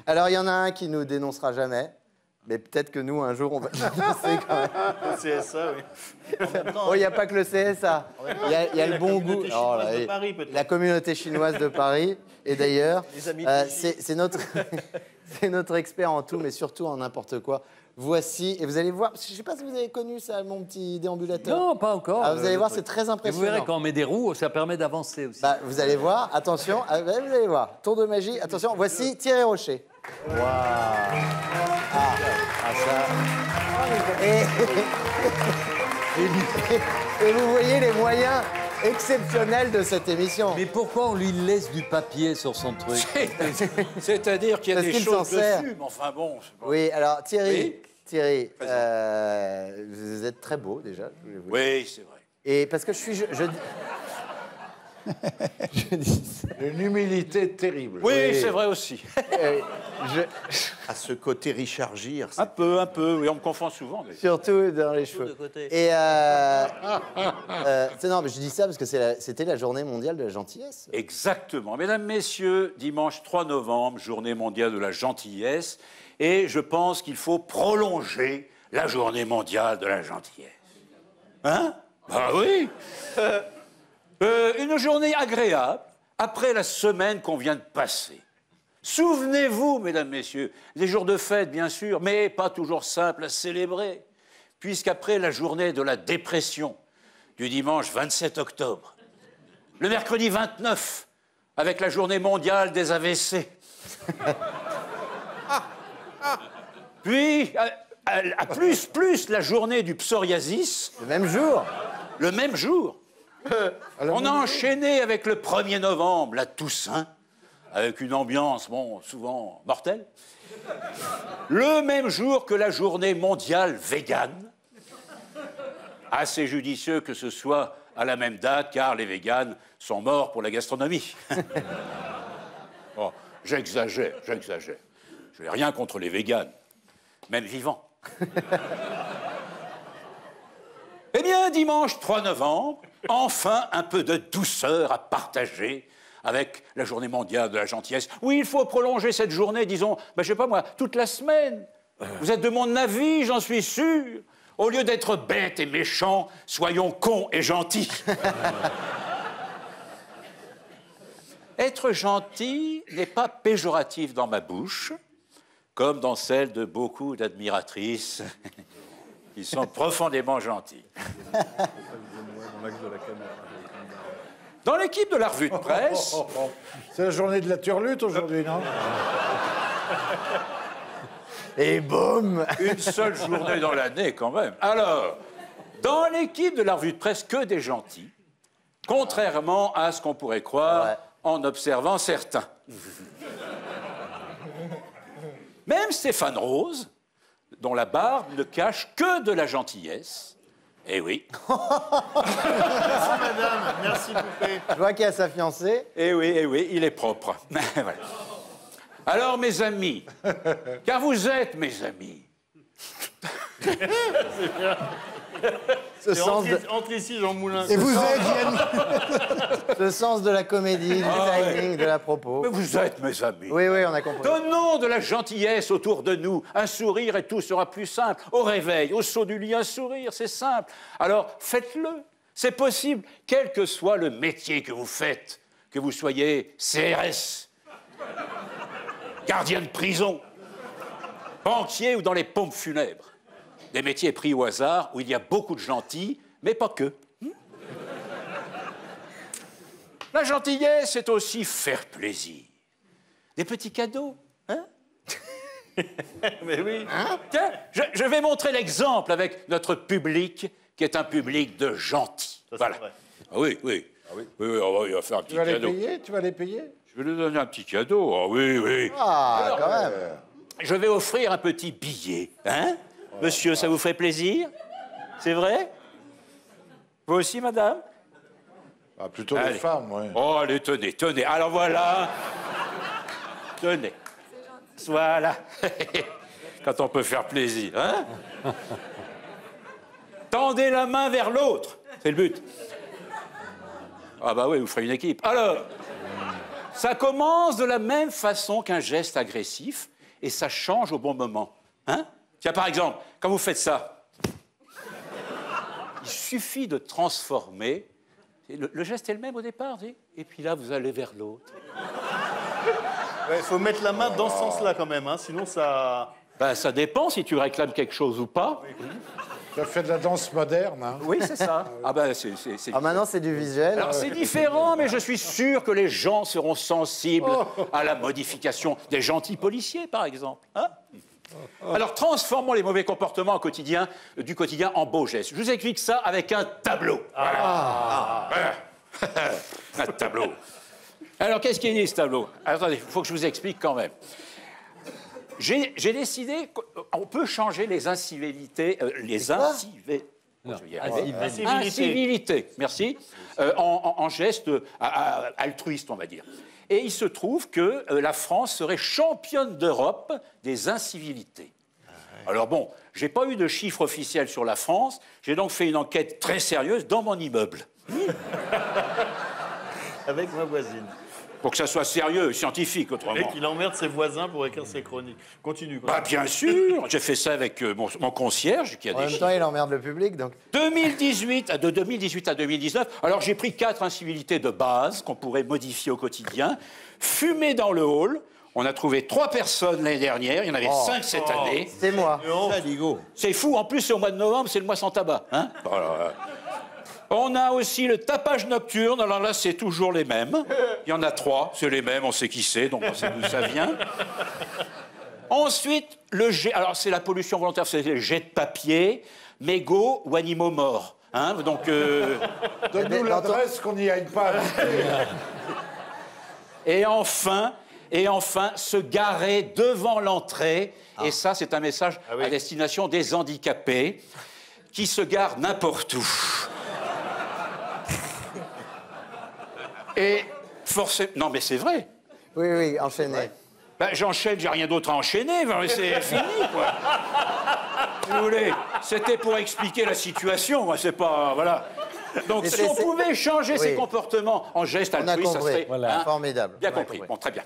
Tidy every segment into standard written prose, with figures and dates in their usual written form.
Alors, il y en a un qui nous dénoncera jamais. Mais peut-être que nous, un jour, on va le dénoncer quand même. Le CSA, oui. Oh, il n'y a pas que le CSA. Il y a le bon goût. Oh, là, de Paris, peut-être. la communauté chinoise de Paris. Et d'ailleurs, Les amis c'est notre, c'est notre expert en tout, mais surtout en n'importe quoi. Voici, et vous allez voir, je ne sais pas si vous avez connu ça, mon petit déambulateur. Non, pas encore. Ah, vous allez voir, c'est très Et vous impressionnant. verrez, quand on met des roues, ça permet d'avancer aussi. Bah, vous allez voir, attention, vous allez voir. Tour de magie, attention, voici Thierry Rocher. Waouh. Ça. Et vous voyez les moyens exceptionnels de cette émission. Mais pourquoi on lui laisse du papier sur son truc? C'est-à-dire qu'il y a Parce des qu'il choses s'en sert. dessus, mais enfin bon... c'est pas- Oui, alors Thierry, Oui. Thierry, vous êtes très beau déjà. Je voulais vous dire. Oui, c'est vrai. Et parce que je suis... Je dis ça. Une humilité terrible. Oui, c'est vrai aussi. À ce côté Richard Gere. Un peu, oui, on me confond souvent. Mais... Surtout dans les cheveux. de côté. Et non, mais je dis ça parce que c'était la journée mondiale de la gentillesse. Exactement. Mesdames, Messieurs, dimanche 3 novembre, journée mondiale de la gentillesse. Et je pense qu'il faut prolonger la journée mondiale de la gentillesse. Hein? Bah oui. Une journée agréable après la semaine qu'on vient de passer. Souvenez-vous, mesdames, messieurs, des jours de fête, bien sûr, mais pas toujours simples à célébrer, puisqu'après la journée de la dépression du dimanche 27 octobre, le mercredi 29, avec la journée mondiale des AVC, puis, à plus la journée du psoriasis, Le même jour. le même jour, on a enchaîné avec le 1er novembre, la Toussaint, avec une ambiance, bon, souvent mortelle. Le même jour que la journée mondiale végane. Assez judicieux que ce soit à la même date, car les véganes sont morts pour la gastronomie. Bon, j'exagère. Je n'ai rien contre les véganes, même vivants. Eh bien, dimanche 3 novembre, enfin un peu de douceur à partager avec la journée mondiale de la gentillesse. Oui, il faut prolonger cette journée, disons, je sais pas moi, toute la semaine. Vous êtes de mon avis, j'en suis sûr. Au lieu d'être bêtes et méchants, soyons cons et gentils. Être gentil n'est pas péjoratif dans ma bouche, comme dans celle de beaucoup d'admiratrices qui sont profondément gentilles. Dans l'équipe de la revue de presse... C'est la journée de la turlute aujourd'hui, non? Et boum. Une seule journée dans l'année, quand même. Alors, dans l'équipe de la revue de presse, que des gentils, contrairement à ce qu'on pourrait croire Ouais. en observant certains. Même Stéphane Rose, dont la barbe ne cache que de la gentillesse. Eh oui. Madame, merci Poupée. Je vois qu'il y a sa fiancée. Eh oui, il est propre. Voilà. Alors, mes amis, car vous êtes mes amis, Ce sens, de, Entre ici, Jean Moulin. Et vous êtes, Yannick? ce sens de la comédie, du timing, de la propos. mais vous êtes mes amis. Oui, on a compris. Donnons de la gentillesse autour de nous, un sourire et tout sera plus simple. Au réveil, au saut du lit, un sourire, c'est simple. Alors faites-le, c'est possible, quel que soit le métier que vous faites, que vous soyez CRS, gardien de prison, banquier ou dans les pompes funèbres. Des métiers pris au hasard où il y a beaucoup de gentils, mais pas que. La gentillesse, c'est aussi faire plaisir. Des petits cadeaux, hein? Mais oui. Tiens, je vais montrer l'exemple avec notre public, qui est un public de gentils. Ça, c'est Voilà. vrai. Ah oui. Oui, il va faire un petit Tu vas les cadeau. payer? Tu vas les payer? Je vais lui donner un petit cadeau. Ah oui. Ah, quand même. Je vais offrir un petit billet. Hein? Monsieur, ça vous ferait plaisir? C'est vrai? Vous aussi, madame? Ah, plutôt Allez. les femmes, oui. Oh, allez, tenez. Alors voilà. Tenez. Voilà. Quand on peut faire plaisir, hein? Tendez la main vers l'autre. C'est le but. Ah bah oui, vous ferez une équipe. Alors, Ça commence de la même façon qu'un geste agressif et ça change au bon moment. Hein? Tiens, par exemple, quand vous faites ça, il suffit de transformer. Le geste est le même au départ, et puis là, vous allez vers l'autre. Il faut mettre la main dans ce sens-là quand même, hein, sinon ça... Ben, ça dépend si tu réclames quelque chose ou pas. Tu as fait de la danse moderne, hein. Oui, c'est ça. Ah ben, c'est... Ah, maintenant, c'est du visuel. Alors, c'est différent, mais je suis sûr que les gens seront sensibles à la modification des gentils policiers, par exemple. Hein? Alors, transformons les mauvais comportements du quotidien en beaux gestes. Je vous explique ça avec un tableau. Voilà. Un tableau. Alors, qu'est-ce qu'il dit, ce tableau? Attendez, il faut que je vous explique quand même. J'ai décidé qu'on peut changer les incivilités... incivilités, merci, en gestes altruistes, on va dire. Et il se trouve que la France serait championne d'Europe des incivilités. Alors bon, j'ai pas eu de chiffre officiel sur la France, j'ai donc fait une enquête très sérieuse dans mon immeuble. Avec ma voisine. Pour que ça soit sérieux, scientifique, autrement. Et qu'il emmerde ses voisins pour écrire ses chroniques. Continue, quoi. Bah, bien sûr, j'ai fait ça avec mon concierge, qui a En des même temps, il emmerde le public, donc... de 2018 à 2019, alors j'ai pris 4 incivilités de base qu'on pourrait modifier au quotidien. Fumer dans le hall, on a trouvé 3 personnes l'année dernière, il y en avait 5 cette année. C'est moi. C'est fou, en plus c'est au mois de novembre, c'est le mois sans tabac. Hein. On a aussi le tapage nocturne, alors là c'est toujours les mêmes. Il y en a 3, c'est les mêmes, on sait qui c'est, donc on sait d'où ça vient. Ensuite, le jet, alors c'est la pollution volontaire, c'est les jets de papier, mégots ou animaux morts. Hein, donc... Donne-nous l'adresse qu'on n'y aille pas. Et enfin, se garer devant l'entrée. Et ça, c'est un message à destination des handicapés qui se garent n'importe où. Et forcément... Non, mais c'est vrai. Oui, oui, enchaînez. Ben, j'enchaîne, j'ai rien d'autre à enchaîner, c'est fini, quoi. Si vous voulez, c'était pour expliquer la situation, moi, c'est pas... Voilà. Donc, si on pouvait changer ses comportements en gestes altruistes, ça serait... Voilà. Hein, formidable. Bien compris. Bon, très bien.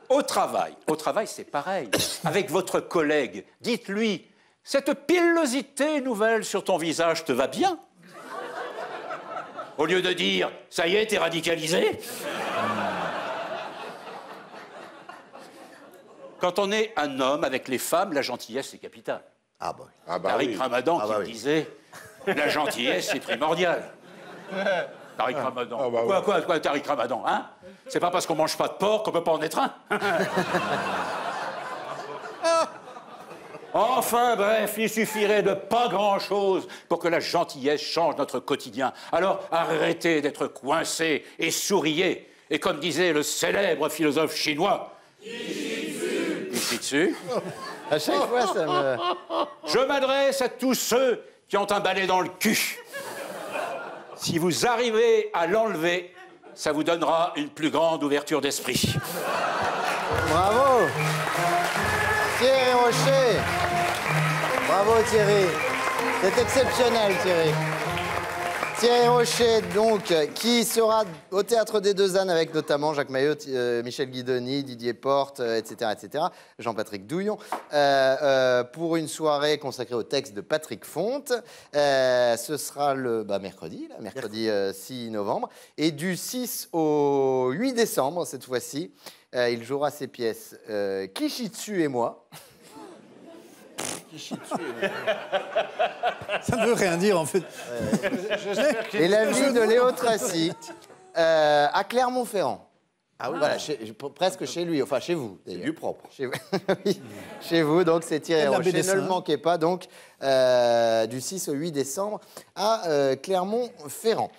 Au travail, c'est pareil. Avec votre collègue, dites-lui, cette pilosité nouvelle sur ton visage te va bien? Au lieu de dire, ça y est, t'es radicalisé. Quand on est un homme avec les femmes, la gentillesse, c'est capital. Ah bah. Tariq Ramadan qui me disait, la gentillesse, c'est primordial. Tariq Ramadan. Quoi, Tariq Ramadan, hein? C'est pas parce qu'on mange pas de porc qu'on peut pas en être un. Enfin, bref, il suffirait de pas grand-chose pour que la gentillesse change notre quotidien. Alors, arrêtez d'être coincés et souriez. Et comme disait le célèbre philosophe chinois... Ici dessus. À chaque fois, ça me... Je m'adresse à tous ceux qui ont un balai dans le cul. Si vous arrivez à l'enlever, ça vous donnera une plus grande ouverture d'esprit. Bravo Thierry Rocher. Bravo Thierry. C'est exceptionnel Thierry. Thierry Rocher, donc, qui sera au Théâtre des Deux Ânes avec notamment Jacques Maillot, Michel Guidoni, Didier Porte, etc., Jean-Patrick Douillon, pour une soirée consacrée au texte de Patrick Fonte. Ce sera le mercredi 6 novembre. Et du 6 au 8 décembre, cette fois-ci, il jouera ses pièces Kishitsu et moi. Ça ne veut rien dire, en fait. Et la vie de Léo Tracy à Clermont-Ferrand. Ah oui. Voilà, presque chez lui, enfin chez vous. C'est du propre. Chez vous, oui, chez vous, donc c'est Thierry Rocher. Ne le manquez pas, donc, du 6 au 8 décembre à Clermont-Ferrand.